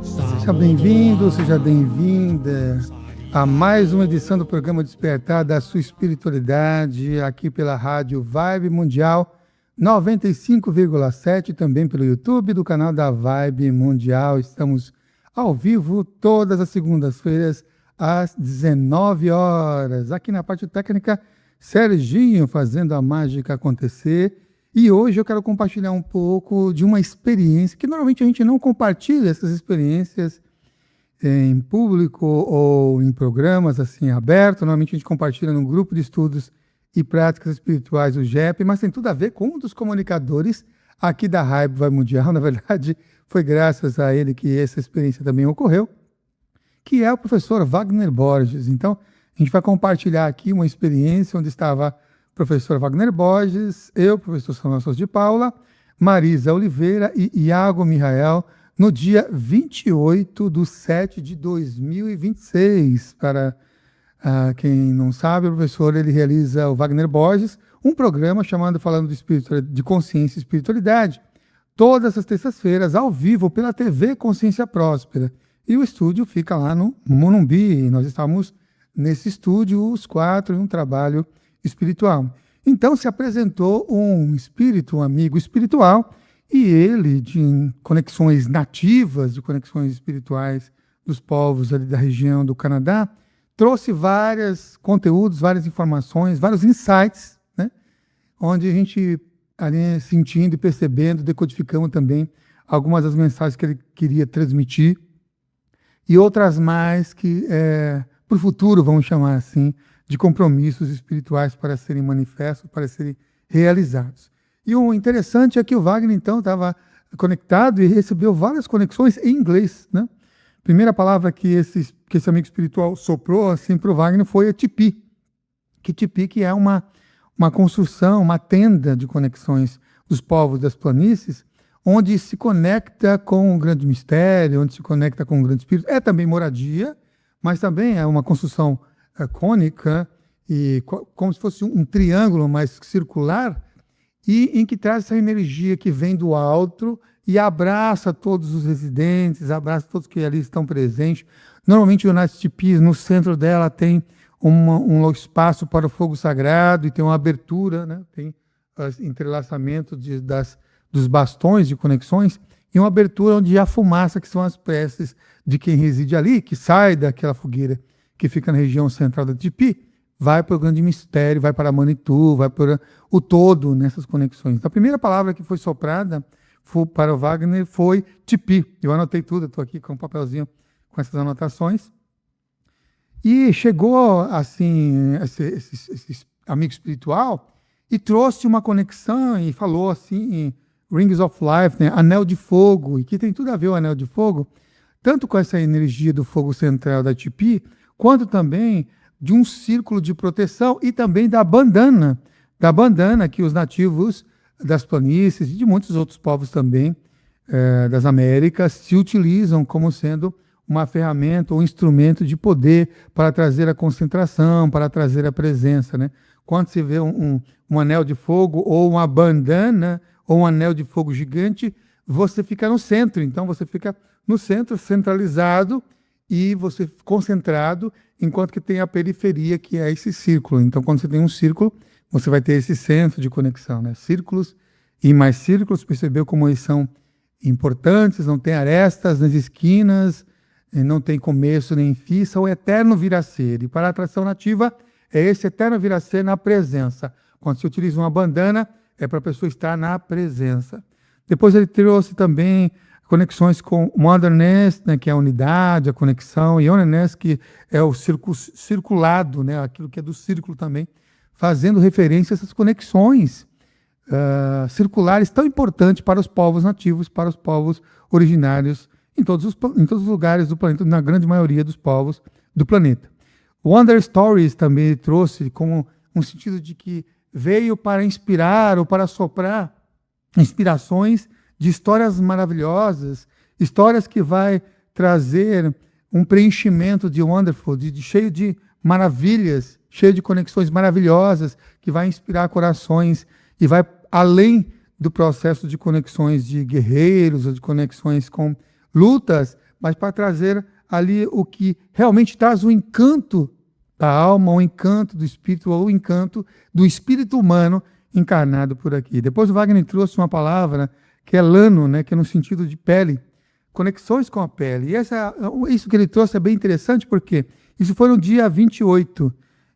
Seja bem-vindo, seja bem-vinda a mais uma edição do programa Despertar da Sua Espiritualidade, aqui pela Rádio Vibe Mundial 95,7, também pelo YouTube do canal da Vibe Mundial. Estamos ao vivo todas as segundas-feiras às 19 horas. Aqui na parte técnica, Serginho fazendo a mágica acontecer. E hoje eu quero compartilhar um pouco de uma experiência que normalmente a gente não compartilha essas experiências em público ou em programas assim abertos. Normalmente a gente compartilha no grupo de estudos e práticas espirituais, o GEP, mas tem tudo a ver com um dos comunicadores aqui da Vibe Mundial. Na verdade, foi graças a ele que essa experiência também ocorreu, que é o professor Wagner Borges. Então, a gente vai compartilhar aqui uma experiência onde estava o professor Wagner Borges, eu, professor Samuel Souza de Paula, Marisa Oliveira e Iago Mihael, no dia 28/7/2026. Para quem não sabe, o professor ele realiza o Wagner Borges, um programa chamado Falando de Consciência e Espiritualidade, todas as terças-feiras, ao vivo, pela TV Consciência Próspera. E o estúdio fica lá no Morumbi. Nós estamos nesse estúdio, os quatro, em um trabalho espiritual. Então se apresentou um espírito, um amigo espiritual, e ele, de conexões nativas, de conexões espirituais dos povos ali da região do Canadá, trouxe vários conteúdos, várias informações, vários insights, né? Onde a gente, ali sentindo e percebendo, decodificamos também algumas das mensagens que ele queria transmitir, e outras mais que, para o futuro, vamos chamar assim, de compromissos espirituais para serem manifestos, para serem realizados. E o interessante é que o Wagner, então, estava conectado e recebeu várias conexões em inglês, né? A primeira palavra que esse amigo espiritual soprou assim, para o Wagner foi a tipi. Que é uma construção, uma tenda de conexões dos povos das planícies, onde se conecta com o grande mistério, onde se conecta com o grande espírito. É também moradia, mas também é uma construção cônica, e como se fosse um triângulo mais circular, e em que traz essa energia que vem do alto e abraça todos os residentes, abraça todos que ali estão presentes. Normalmente o Nas Tipis, no centro dela, tem um espaço para o fogo sagrado e tem uma abertura, né? Tem entrelaçamento dos bastões de conexões, e uma abertura onde há fumaça, que são as preces de quem reside ali, que sai daquela fogueira que fica na região central da Tipi, vai para o grande mistério, vai para Manitou, vai para o todo nessas conexões. Então, a primeira palavra que foi soprada para o Wagner foi Tipi. Eu anotei tudo, estou aqui com um papelzinho com essas anotações. E chegou, assim, esse amigo espiritual e trouxe uma conexão e falou assim, Rings of Life, né, anel de fogo, e que tem tudo a ver o anel de fogo, tanto com essa energia do fogo central da Tipi, quanto também de um círculo de proteção e também da bandana que os nativos das planícies e de muitos outros povos também das Américas se utilizam como sendo uma ferramenta ou instrumento de poder para trazer a concentração, para trazer a presença, né? Quando se vê um anel de fogo ou uma bandana ou um anel de fogo gigante, você fica no centro. Então você fica no centro, centralizado, e você concentrado, enquanto que tem a periferia, que é esse círculo. Então, quando você tem um círculo, você vai ter esse centro de conexão, né? Círculos e mais círculos, percebeu como eles são importantes, não tem arestas nas esquinas, não tem começo nem fim, são o eterno vir a ser. E para a atração nativa, é esse eterno vir a ser na presença. Quando se utiliza uma bandana, é para a pessoa estar na presença. Depois ele trouxe também conexões com Moderness, né, que é a unidade, a conexão, e Oneness, que é o circulado, né, aquilo que é do círculo também, fazendo referência a essas conexões circulares tão importantes para os povos nativos, para os povos originários, em todos os lugares do planeta, na grande maioria dos povos do planeta. Wonder Stories também trouxe como um sentido de que veio para inspirar ou para soprar inspirações de histórias maravilhosas, histórias que vai trazer um preenchimento de wonderful, cheio de maravilhas, cheio de conexões maravilhosas, que vai inspirar corações e vai além do processo de conexões de guerreiros ou de conexões com lutas, mas para trazer ali o que realmente traz o encanto da alma, o encanto do espírito, ou o encanto do espírito humano encarnado por aqui. Depois o Wagner trouxe uma palavra que é lano, né, que é no sentido de pele, conexões com a pele. E isso que ele trouxe é bem interessante, porque isso foi no dia 28.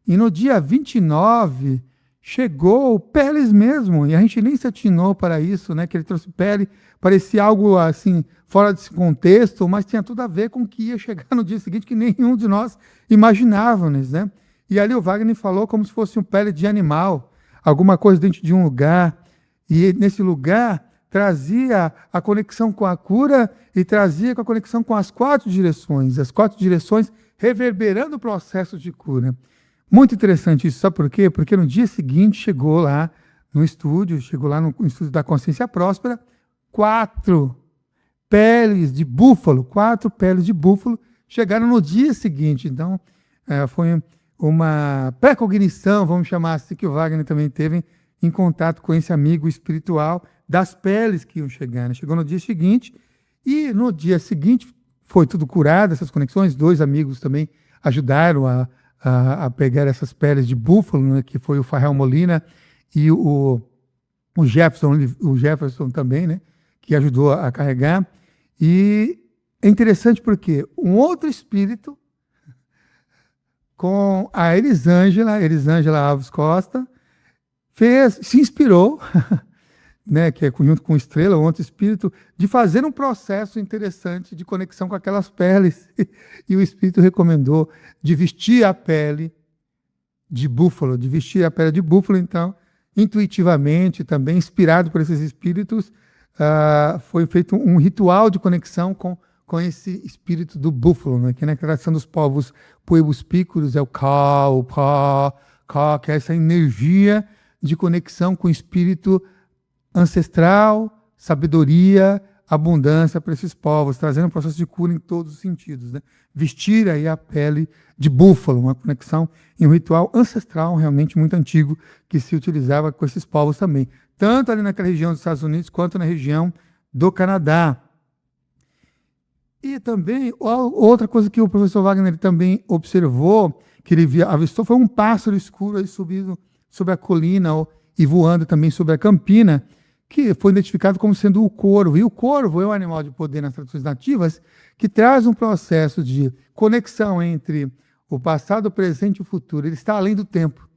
E no dia 29 chegou peles mesmo, e a gente nem se atinou para isso, né, que ele trouxe pele, parecia algo assim, fora desse contexto, mas tinha tudo a ver com o que ia chegar no dia seguinte, que nenhum de nós imaginávamos, né? E ali o Wagner falou como se fosse uma pele de animal, alguma coisa dentro de um lugar, e nesse lugar trazia a conexão com a cura e trazia a conexão com as 4 direções reverberando o processo de cura. Muito interessante isso, sabe por quê? Porque no dia seguinte chegou lá no estúdio da Consciência Próspera, 4 peles de búfalo chegaram no dia seguinte. Então, foi uma pré-cognição, vamos chamar assim, que o Wagner também teve em contato com esse amigo espiritual das peles que iam chegar, né? Chegou no dia seguinte, e no dia seguinte foi tudo curado, essas conexões. 2 amigos também ajudaram a pegar essas peles de búfalo, né, que foi o Farrell Molina e o Jefferson também, né, que ajudou a carregar. E é interessante porque um outro espírito, com a Elisângela Alves Costa, se inspirou, né, que é junto com Estrela, um outro espírito, de fazer um processo interessante de conexão com aquelas peles. E o espírito recomendou de vestir a pele de búfalo, Então, intuitivamente, também inspirado por esses espíritos, foi feito um ritual de conexão com esse espírito do búfalo, né, que na tradição dos povos pueblos pícoros é o Ka, que é essa energia de conexão com o espírito ancestral, sabedoria, abundância para esses povos, trazendo um processo de cura em todos os sentidos, né? Vestir aí a pele de búfalo, uma conexão em um ritual ancestral realmente muito antigo que se utilizava com esses povos também, tanto ali naquela região dos Estados Unidos quanto na região do Canadá. E também, outra coisa que o professor Wagner também observou, que ele avistou, foi um pássaro escuro aí subindo sobre a colina e voando também sobre a campina, que foi identificado como sendo o corvo. E o corvo é um animal de poder nas tradições nativas que traz um processo de conexão entre o passado, o presente e o futuro. Ele está além do tempo.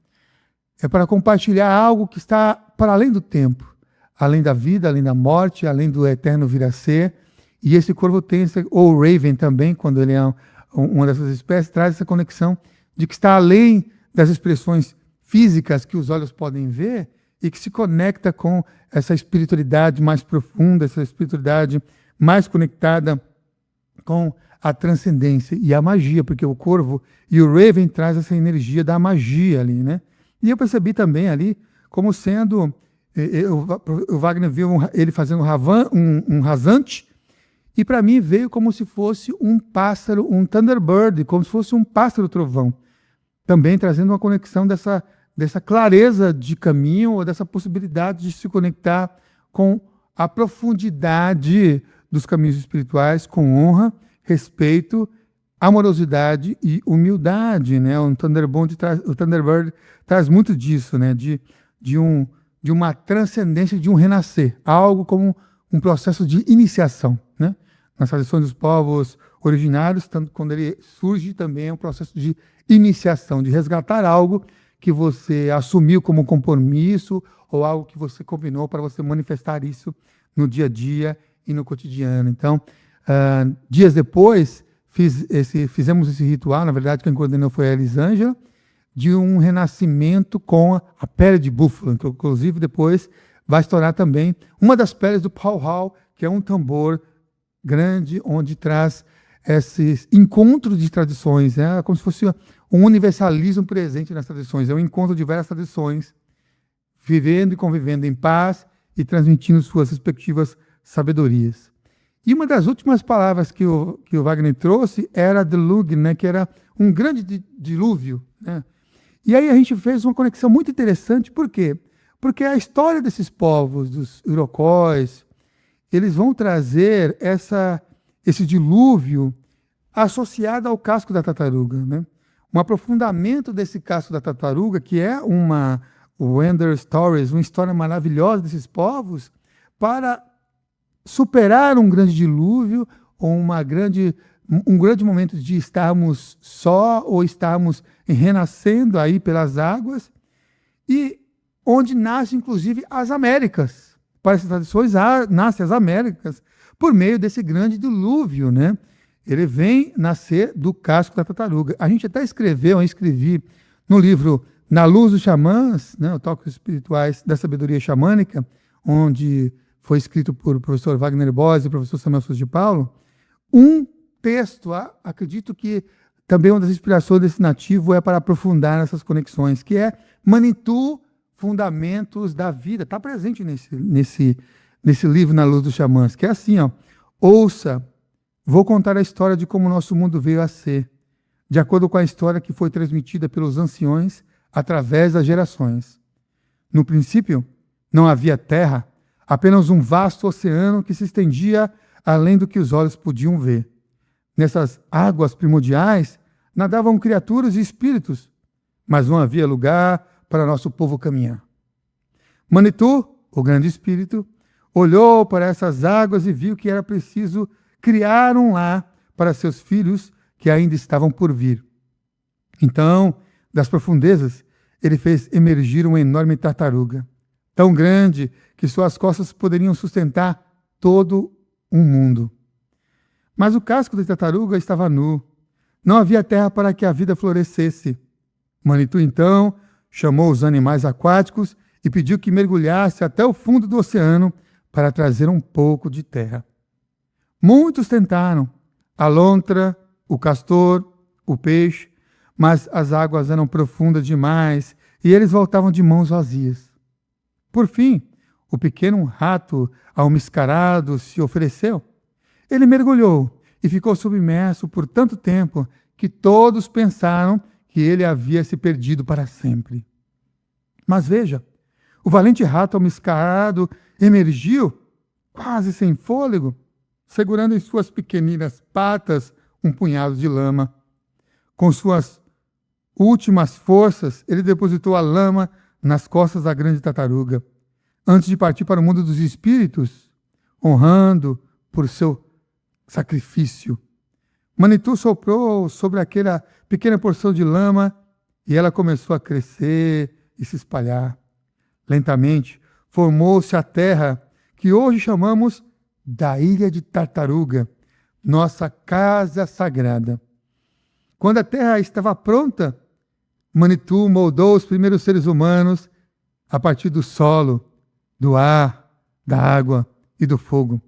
É para compartilhar algo que está para além do tempo, além da vida, além da morte, além do eterno vir a ser. E esse corvo tem, ou o raven também, quando ele é uma dessas espécies, traz essa conexão de que está além das expressões físicas que os olhos podem ver, e que se conecta com essa espiritualidade mais profunda, essa espiritualidade mais conectada com a transcendência e a magia, porque o corvo e o raven traz essa energia da magia ali, né? E eu percebi também ali como sendo, o Wagner viu ele fazendo um rasante, e para mim veio como se fosse um pássaro, um thunderbird, como se fosse um pássaro trovão, também trazendo uma conexão dessa clareza de caminho, ou dessa possibilidade de se conectar com a profundidade dos caminhos espirituais, com honra, respeito, amorosidade e humildade, né? O Thunderbird traz muito disso, né? De uma transcendência, de um renascer, algo como um processo de iniciação, né? Nas tradições dos povos originários, tanto quando ele surge também é um processo de iniciação, de resgatar algo que você assumiu como compromisso, ou algo que você combinou para você manifestar isso no dia a dia e no cotidiano. Então, dias depois, fizemos esse ritual, na verdade quem coordenou foi a Elisângela, de um renascimento com a pele de búfalo, que inclusive depois vai estourar também uma das peles do pau-hau, que é um tambor grande, onde traz esses encontros de tradições, né? Como se fosse um universalismo presente nas tradições, é um encontro de várias tradições, vivendo e convivendo em paz e transmitindo suas respectivas sabedorias. E uma das últimas palavras que o Wagner trouxe era Delug, né? Que era um grande dilúvio, né? E aí a gente fez uma conexão muito interessante, por quê? Porque a história desses povos, dos Iroquois, eles vão trazer esse dilúvio associado ao casco da tartaruga, né? Um aprofundamento desse casco da tartaruga, que é uma Wonder Stories, uma história maravilhosa desses povos, para superar um grande dilúvio ou um grande momento de estarmos só ou estarmos renascendo aí pelas águas, e onde nascem, inclusive, as Américas. Para essas tradições, nascem as Américas por meio desse grande dilúvio, né? Ele vem nascer do casco da tartaruga. A gente até eu escrevi no livro Na Luz dos Xamãs, né, o Toques Espirituais da Sabedoria Xamânica, onde foi escrito por o professor Wagner Borges e o professor Samuel Souza de Paulo, um texto, acredito que também uma das inspirações desse nativo é para aprofundar essas conexões, que é Manitou, Fundamentos da Vida. Está presente nesse livro Na Luz dos Xamãs, que é assim, ó: ouça, vou contar a história de como o nosso mundo veio a ser, de acordo com a história que foi transmitida pelos anciões através das gerações. No princípio, não havia terra, apenas um vasto oceano que se estendia além do que os olhos podiam ver. Nessas águas primordiais nadavam criaturas e espíritos, mas não havia lugar para nosso povo caminhar. Manitou, o grande espírito, olhou para essas águas e viu que era preciso criar um lar para seus filhos que ainda estavam por vir. Então, das profundezas, ele fez emergir uma enorme tartaruga, tão grande que suas costas poderiam sustentar todo um mundo. Mas o casco da tartaruga estava nu. Não havia terra para que a vida florescesse. Manitou, então, chamou os animais aquáticos e pediu que mergulhasse até o fundo do oceano para trazer um pouco de terra. Muitos tentaram, a lontra, o castor, o peixe, mas as águas eram profundas demais e eles voltavam de mãos vazias. Por fim, o pequeno rato almiscarado se ofereceu. Ele mergulhou e ficou submerso por tanto tempo que todos pensaram que ele havia se perdido para sempre. Mas veja, o valente rato almiscarado emergiu, quase sem fôlego, segurando em suas pequeninas patas um punhado de lama. Com suas últimas forças, ele depositou a lama nas costas da grande tartaruga, antes de partir para o mundo dos espíritos, honrando por seu sacrifício. Manitou soprou sobre aquela pequena porção de lama e ela começou a crescer e se espalhar. Lentamente, formou-se a terra que hoje chamamos da Ilha de Tartaruga, nossa casa sagrada. Quando a terra estava pronta, Manitou moldou os primeiros seres humanos a partir do solo, do ar, da água e do fogo.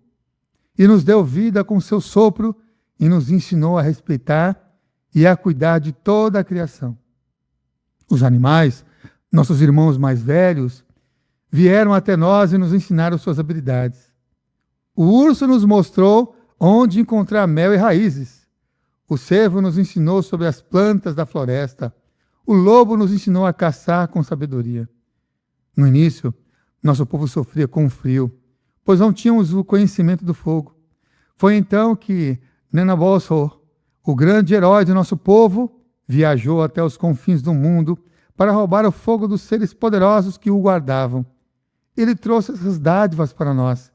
E nos deu vida com seu sopro e nos ensinou a respeitar e a cuidar de toda a criação. Os animais, nossos irmãos mais velhos, vieram até nós e nos ensinaram suas habilidades. O urso nos mostrou onde encontrar mel e raízes. O cervo nos ensinou sobre as plantas da floresta. O lobo nos ensinou a caçar com sabedoria. No início, nosso povo sofria com frio, pois não tínhamos o conhecimento do fogo. Foi então que Nenabossor, o grande herói do nosso povo, viajou até os confins do mundo para roubar o fogo dos seres poderosos que o guardavam. Ele trouxe essas dádivas para nós,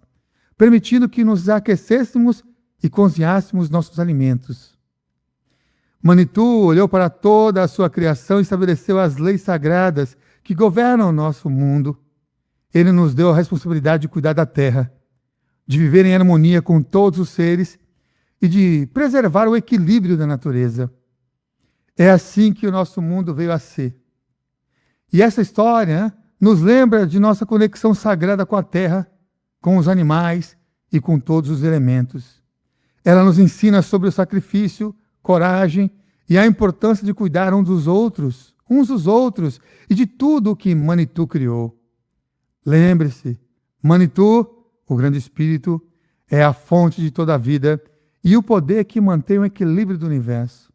permitindo que nos aquecêssemos e cozinhássemos nossos alimentos. Manitou olhou para toda a sua criação e estabeleceu as leis sagradas que governam o nosso mundo. Ele nos deu a responsabilidade de cuidar da terra, de viver em harmonia com todos os seres e de preservar o equilíbrio da natureza. É assim que o nosso mundo veio a ser. E essa história nos lembra de nossa conexão sagrada com a terra, com os animais e com todos os elementos. Ela nos ensina sobre o sacrifício, coragem e a importância de cuidar uns dos outros e de tudo o que Manitou criou. Lembre-se, Manitou, o grande espírito, é a fonte de toda a vida e o poder que mantém o equilíbrio do universo.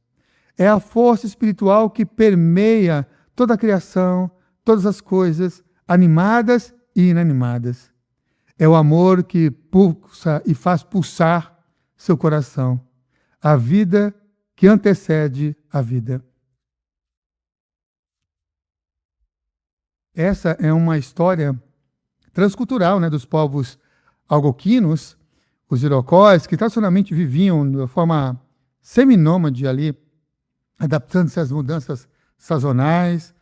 É a força espiritual que permeia toda a criação, todas as coisas, animadas e inanimadas. É o amor que pulsa e faz pulsar seu coração. A vida que antecede a vida. Essa é uma história transcultural, né, dos povos algonquinos, os Iroquois, que tradicionalmente viviam de forma seminômade ali, adaptando-se às mudanças sazonais,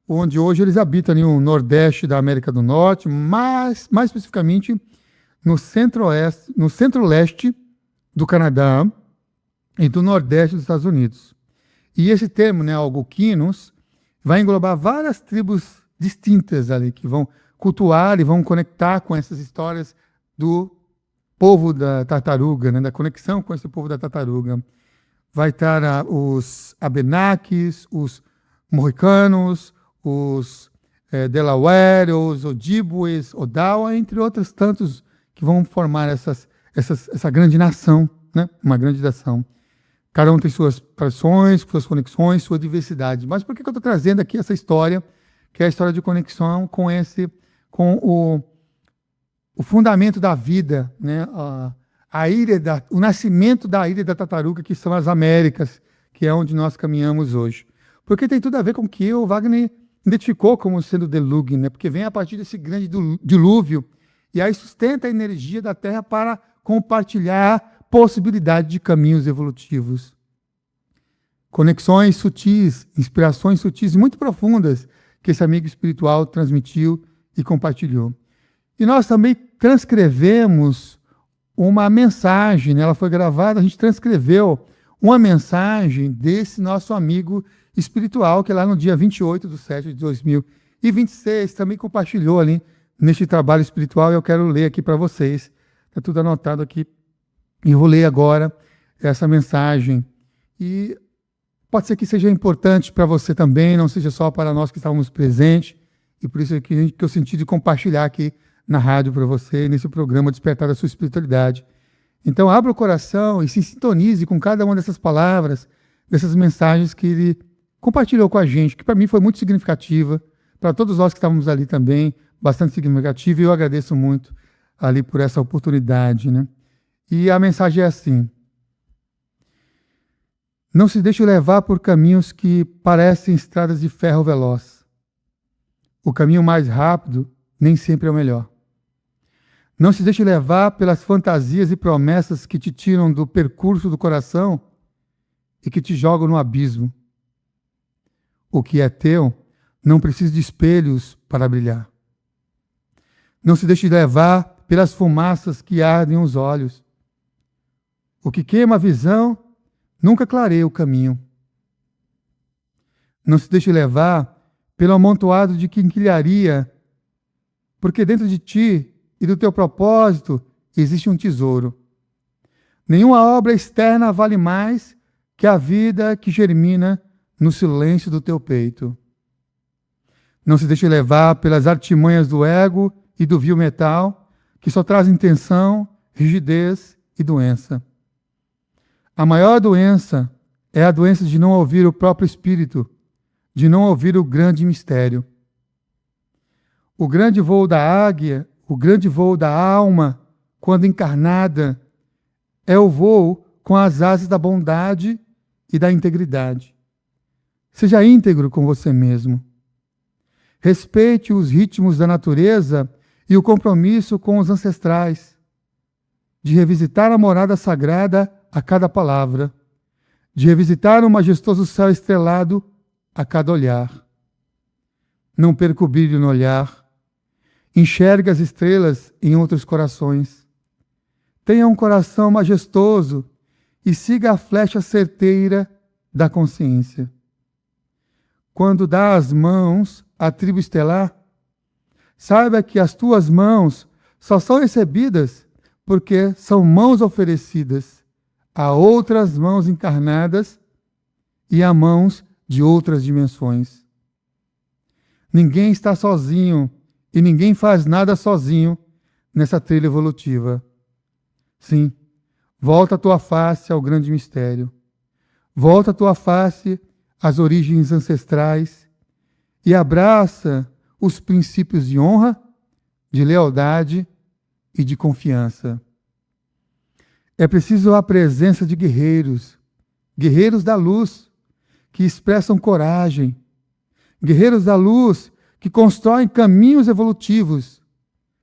onde hoje eles habitam ali no nordeste da América do Norte, mas mais especificamente no centro-oeste, no centro-leste do Canadá e do nordeste dos Estados Unidos. E esse termo, né, algonquinos, vai englobar várias tribos distintas ali, que vão cultuar e vão conectar com essas histórias do povo da tartaruga, né, da conexão com esse povo da tartaruga. Vai estar os Abenakis, os Mohicanos, os Delaware, os Ojibwes, Odawa, entre outros tantos que vão formar essa grande nação, né, uma grande nação. Cada um tem suas tradições, suas conexões, sua diversidade. Mas por que eu estou trazendo aqui essa história, que é a história de conexão com o fundamento da vida, né? O nascimento da ilha da tartaruga, que são as Américas, que é onde nós caminhamos hoje. Porque tem tudo a ver com o que o Wagner identificou como sendo o Delugin, né? Porque vem a partir desse grande dilúvio, e aí sustenta a energia da Terra para compartilhar possibilidade de caminhos evolutivos. Conexões sutis, inspirações sutis muito profundas que esse amigo espiritual transmitiu e compartilhou. E nós também transcrevemos uma mensagem, né? Ela foi gravada, a gente transcreveu uma mensagem desse nosso amigo espiritual, que lá no dia 28/7/2026 também compartilhou ali neste trabalho espiritual, e eu quero ler aqui para vocês. Está tudo anotado aqui. E vou ler agora essa mensagem. E pode ser que seja importante para você também, não seja só para nós que estávamos presentes, e por isso é que eu senti de compartilhar aqui na rádio para você, nesse programa Despertar da Sua Espiritualidade. Então, abra o coração e se sintonize com cada uma dessas palavras, dessas mensagens que ele compartilhou com a gente, que para mim foi muito significativa, para todos nós que estávamos ali também, bastante significativa, e eu agradeço muito ali por essa oportunidade, né? E a mensagem é assim: não se deixe levar por caminhos que parecem estradas de ferro veloz. O caminho mais rápido nem sempre é o melhor. Não se deixe levar pelas fantasias e promessas que te tiram do percurso do coração e que te jogam no abismo. O que é teu não precisa de espelhos para brilhar. Não se deixe levar pelas fumaças que ardem os olhos. O que queima a visão nunca clareia o caminho. Não se deixe levar pelo amontoado de quinquilharia, porque dentro de ti e do teu propósito existe um tesouro. Nenhuma obra externa vale mais que a vida que germina no silêncio do teu peito. Não se deixe levar pelas artimanhas do ego e do vil metal, que só trazem tensão, rigidez e doença. A maior doença é a doença de não ouvir o próprio espírito, de não ouvir o grande mistério. O grande voo da águia, o grande voo da alma, quando encarnada, é o voo com as asas da bondade e da integridade. Seja íntegro com você mesmo. Respeite os ritmos da natureza e o compromisso com os ancestrais, de revisitar a morada sagrada a cada palavra, de revisitar o majestoso céu estrelado a cada olhar. Não perca o brilho no olhar. Enxergue as estrelas em outros corações. Tenha um coração majestoso e siga a flecha certeira da consciência. Quando dá as mãos à tribo estelar, saiba que as tuas mãos só são recebidas porque são mãos oferecidas a outras mãos encarnadas e a mãos de outras dimensões. Ninguém está sozinho e ninguém faz nada sozinho nessa trilha evolutiva. Sim, volta a tua face ao grande mistério. Volta a tua face às origens ancestrais e abraça os princípios de honra, de lealdade e de confiança. É preciso a presença de guerreiros, guerreiros da luz, que expressam coragem, guerreiros da luz que constroem caminhos evolutivos,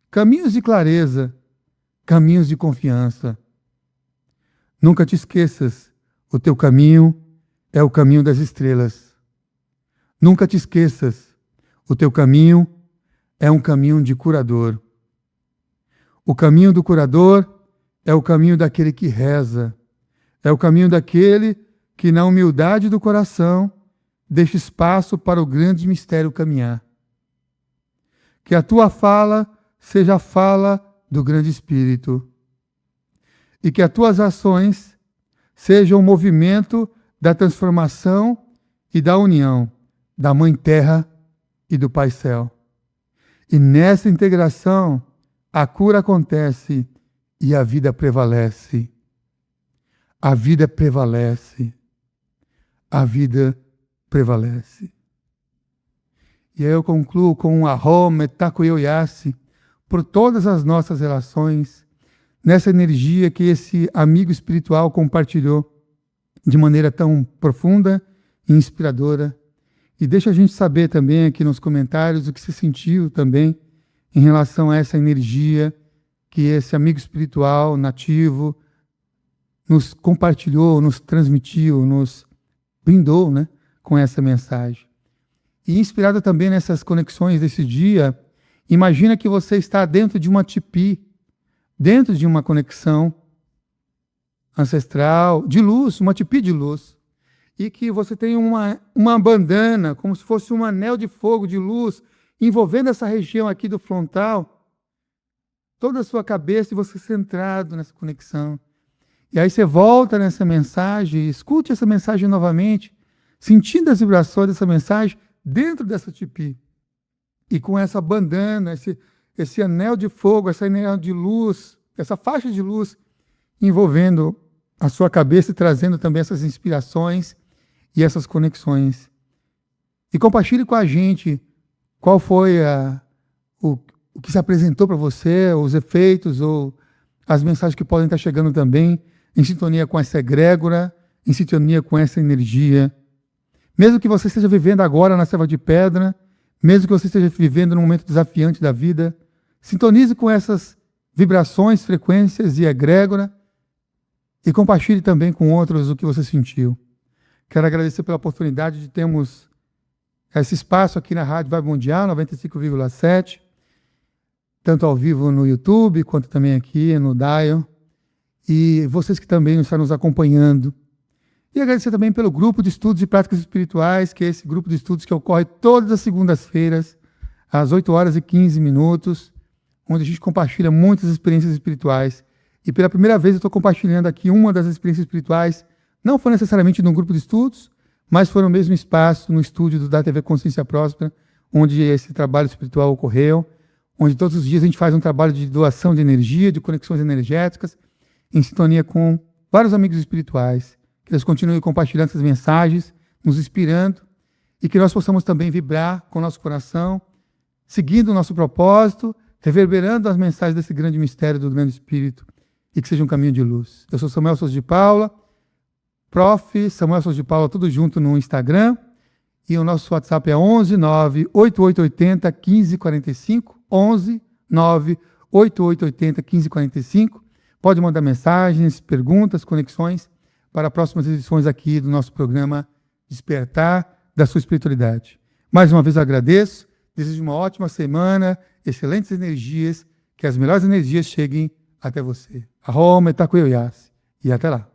caminhos de clareza, caminhos de confiança. Nunca te esqueças, o teu caminho é o caminho das estrelas. Nunca te esqueças, o teu caminho é um caminho de curador. O caminho do curador é o caminho daquele que reza, é o caminho daquele que na humildade do coração deixa espaço para o grande mistério caminhar. Que a tua fala seja a fala do grande Espírito e que as tuas ações sejam o movimento da transformação e da união da Mãe Terra e do Pai Céu. E nessa integração a cura acontece e a vida prevalece. A vida prevalece. A vida prevalece. E aí eu concluo com um Ahom Metakuyoyasi por todas as nossas relações, nessa energia que esse amigo espiritual compartilhou de maneira tão profunda e inspiradora. E deixa a gente saber também aqui nos comentários o que se sentiu também em relação a essa energia que esse amigo espiritual nativo nos compartilhou, nos transmitiu, nos brindou, né, com essa mensagem. E inspirado também nessas conexões desse dia, imagina que você está dentro de uma tipi, dentro de uma conexão ancestral de luz, uma tipi de luz, e que você tem uma bandana, como se fosse um anel de fogo, de luz, envolvendo essa região aqui do frontal, toda a sua cabeça, e você centrado nessa conexão. E aí você volta nessa mensagem, escute essa mensagem novamente, sentindo as vibrações dessa mensagem dentro dessa tipi. E com essa bandana, esse anel de fogo, esse anel de luz, essa faixa de luz envolvendo a sua cabeça e trazendo também essas inspirações e essas conexões. E compartilhe com a gente qual foi o que se apresentou para você, os efeitos ou as mensagens que podem estar chegando também em sintonia com essa egrégora, em sintonia com essa energia. Mesmo que você esteja vivendo agora na selva de pedra, mesmo que você esteja vivendo num momento desafiante da vida, sintonize com essas vibrações, frequências e egrégora e compartilhe também com outros o que você sentiu. Quero agradecer pela oportunidade de termos esse espaço aqui na Rádio Vibe Mundial 95,7, tanto ao vivo no YouTube, quanto também aqui no Dial, e vocês que também estão nos acompanhando. E agradecer também pelo grupo de estudos e práticas espirituais, que é esse grupo de estudos que ocorre todas as segundas-feiras, às 8h15, onde a gente compartilha muitas experiências espirituais. E pela primeira vez eu estou compartilhando aqui uma das experiências espirituais, não foi necessariamente num grupo de estudos, mas foi no mesmo espaço, no estúdio da TV Consciência Próspera, onde esse trabalho espiritual ocorreu, onde todos os dias a gente faz um trabalho de doação de energia, de conexões energéticas, em sintonia com vários amigos espirituais. Que eles continuem compartilhando essas mensagens, nos inspirando, e que nós possamos também vibrar com o nosso coração, seguindo o nosso propósito, reverberando as mensagens desse grande mistério do grande Espírito, e que seja um caminho de luz. Eu sou Samuel Souza de Paula, Prof. Samuel Souza de Paula, tudo junto no Instagram, e o nosso WhatsApp é 11 98880 1545, 11 98880 1545. Pode mandar mensagens, perguntas, conexões, para próximas edições aqui do nosso programa Despertar da Sua Espiritualidade. Mais uma vez agradeço, desejo uma ótima semana, excelentes energias, que as melhores energias cheguem até você. Ahom Metakuyoyasi. E até lá.